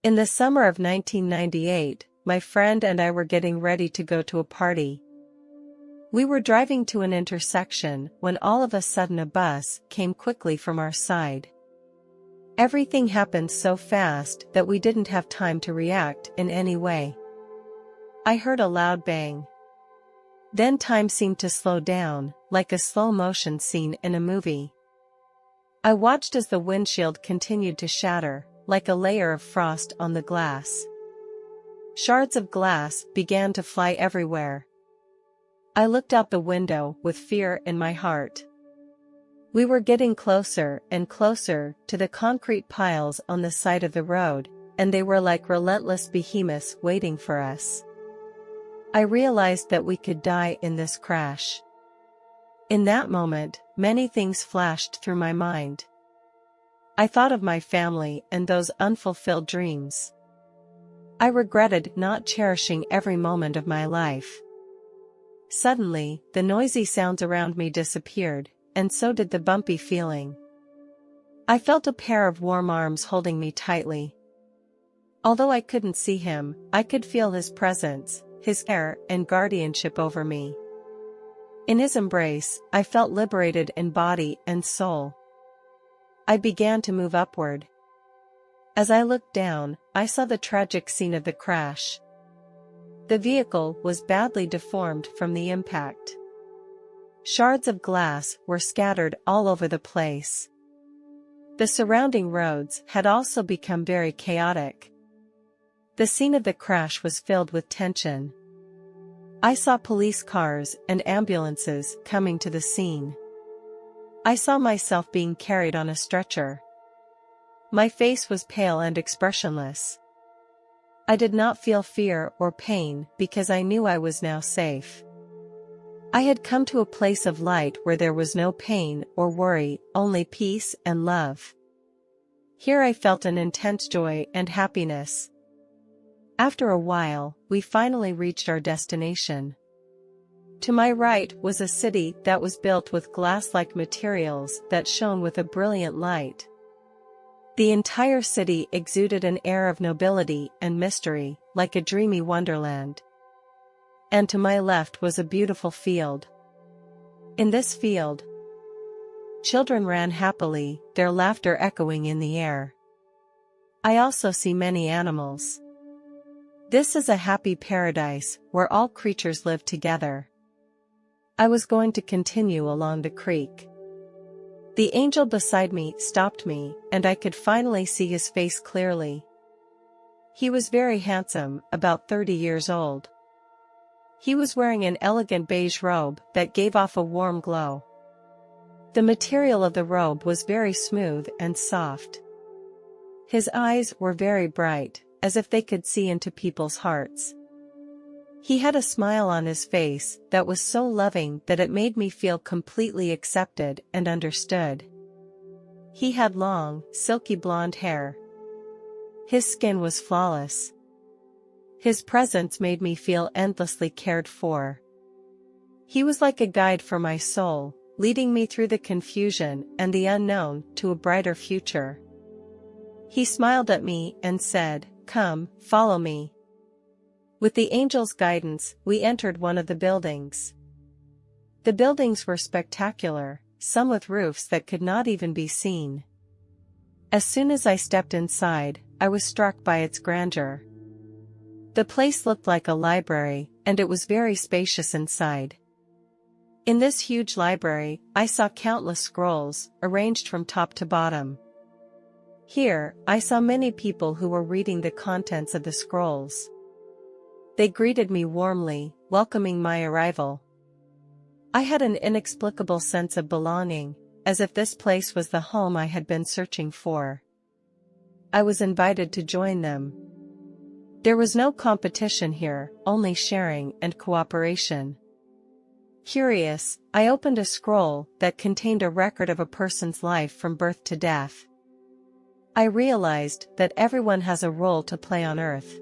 In the summer of 1998, my friend and I were getting ready to go to a party. We were driving to an intersection when all of a sudden a bus came quickly from our side. Everything happened so fast that we didn't have time to react in any way. I heard a loud bang. Then time seemed to slow down, like a slow-motion scene in a movie. I watched as the windshield continued to shatter, like a layer of frost on the glass. Shards of glass began to fly everywhere. I looked out the window with fear in my heart. We were getting closer and closer to the concrete piles on the side of the road, and they were like relentless behemoths waiting for us. I realized that we could die in this crash. In that moment, many things flashed through my mind. I thought of my family and those unfulfilled dreams. I regretted not cherishing every moment of my life. Suddenly, the noisy sounds around me disappeared, and so did the bumpy feeling. I felt a pair of warm arms holding me tightly. Although I couldn't see him, I could feel his presence, his care and guardianship over me. In his embrace, I felt liberated in body and soul. I began to move upward. As I looked down, I saw the tragic scene of the crash. The vehicle was badly deformed from the impact. Shards of glass were scattered all over the place. The surrounding roads had also become very chaotic. The scene of the crash was filled with tension. I saw police cars and ambulances coming to the scene. I saw myself being carried on a stretcher. My face was pale and expressionless. I did not feel fear or pain because I knew I was now safe. I had come to a place of light where there was no pain or worry, only peace and love. Here I felt an intense joy and happiness. After a while, we finally reached our destination. To my right was a city that was built with glass-like materials that shone with a brilliant light. The entire city exuded an air of nobility and mystery, like a dreamy wonderland. And to my left was a beautiful field. In this field, children ran happily, their laughter echoing in the air. I also see many animals. This is a happy paradise where all creatures live together. I was going to continue along the creek. The angel beside me stopped me, and I could finally see his face clearly. He was very handsome, about 30 years old. He was wearing an elegant beige robe that gave off a warm glow. The material of the robe was very smooth and soft. His eyes were very bright, as if they could see into people's hearts. He had a smile on his face that was so loving that it made me feel completely accepted and understood. He had long, silky blonde hair. His skin was flawless. His presence made me feel endlessly cared for. He was like a guide for my soul, leading me through the confusion and the unknown to a brighter future. He smiled at me and said, "Come, follow me." With the angel's guidance, we entered one of the buildings. The buildings were spectacular, some with roofs that could not even be seen. As soon as I stepped inside, I was struck by its grandeur. The place looked like a library, and it was very spacious inside. In this huge library, I saw countless scrolls, arranged from top to bottom. Here, I saw many people who were reading the contents of the scrolls. They greeted me warmly, welcoming my arrival. I had an inexplicable sense of belonging, as if this place was the home I had been searching for. I was invited to join them. There was no competition here, only sharing and cooperation. Curious, I opened a scroll that contained a record of a person's life from birth to death. I realized that everyone has a role to play on Earth.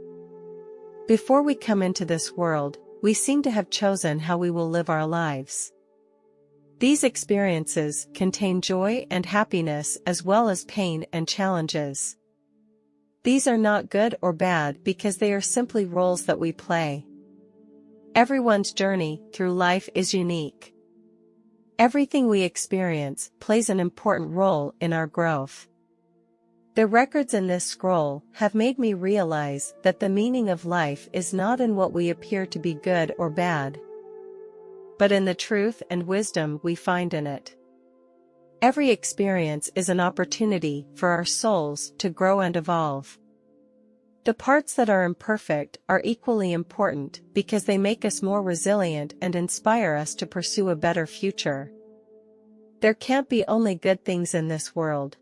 Before we come into this world, we seem to have chosen how we will live our lives. These experiences contain joy and happiness as well as pain and challenges. These are not good or bad because they are simply roles that we play. Everyone's journey through life is unique. Everything we experience plays an important role in our growth. The records in this scroll have made me realize that the meaning of life is not in what we appear to be good or bad, but in the truth and wisdom we find in it. Every experience is an opportunity for our souls to grow and evolve. The parts that are imperfect are equally important because they make us more resilient and inspire us to pursue a better future. There can't be only good things in this world.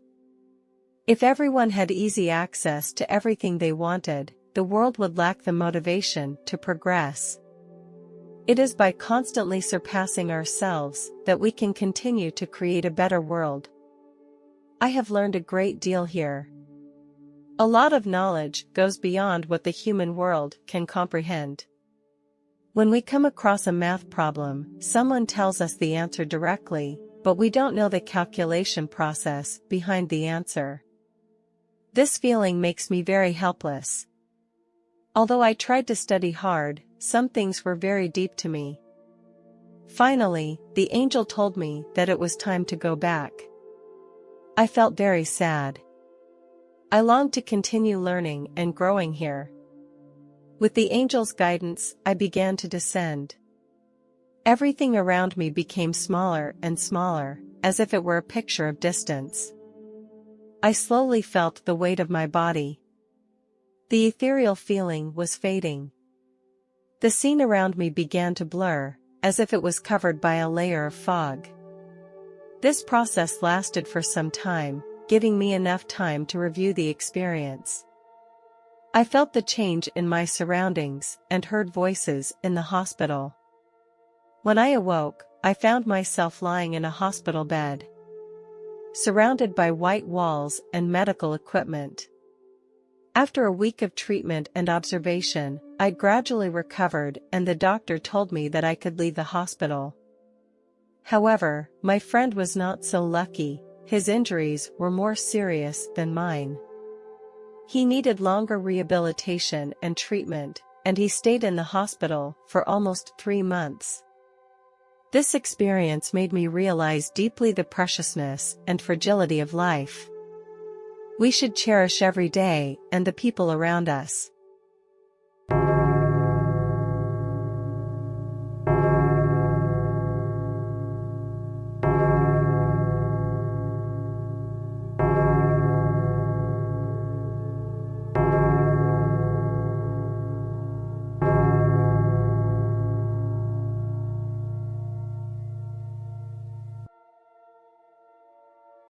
If everyone had easy access to everything they wanted, the world would lack the motivation to progress. It is by constantly surpassing ourselves that we can continue to create a better world. I have learned a great deal here. A lot of knowledge goes beyond what the human world can comprehend. When we come across a math problem, someone tells us the answer directly, but we don't know the calculation process behind the answer. This feeling makes me very helpless. Although I tried to study hard, some things were very deep to me. Finally, the angel told me that it was time to go back. I felt very sad. I longed to continue learning and growing here. With the angel's guidance, I began to descend. Everything around me became smaller and smaller, as if it were a picture of distance. I slowly felt the weight of my body. The ethereal feeling was fading. The scene around me began to blur, as if it was covered by a layer of fog. This process lasted for some time, giving me enough time to review the experience. I felt the change in my surroundings and heard voices in the hospital. When I awoke, I found myself lying in a hospital bed, surrounded by white walls and medical equipment. After a week of treatment and observation, I gradually recovered and the doctor told me that I could leave the hospital. However, my friend was not so lucky. His injuries were more serious than mine. He needed longer rehabilitation and treatment, and he stayed in the hospital for almost 3 months. This experience made me realize deeply the preciousness and fragility of life. We should cherish every day and the people around us.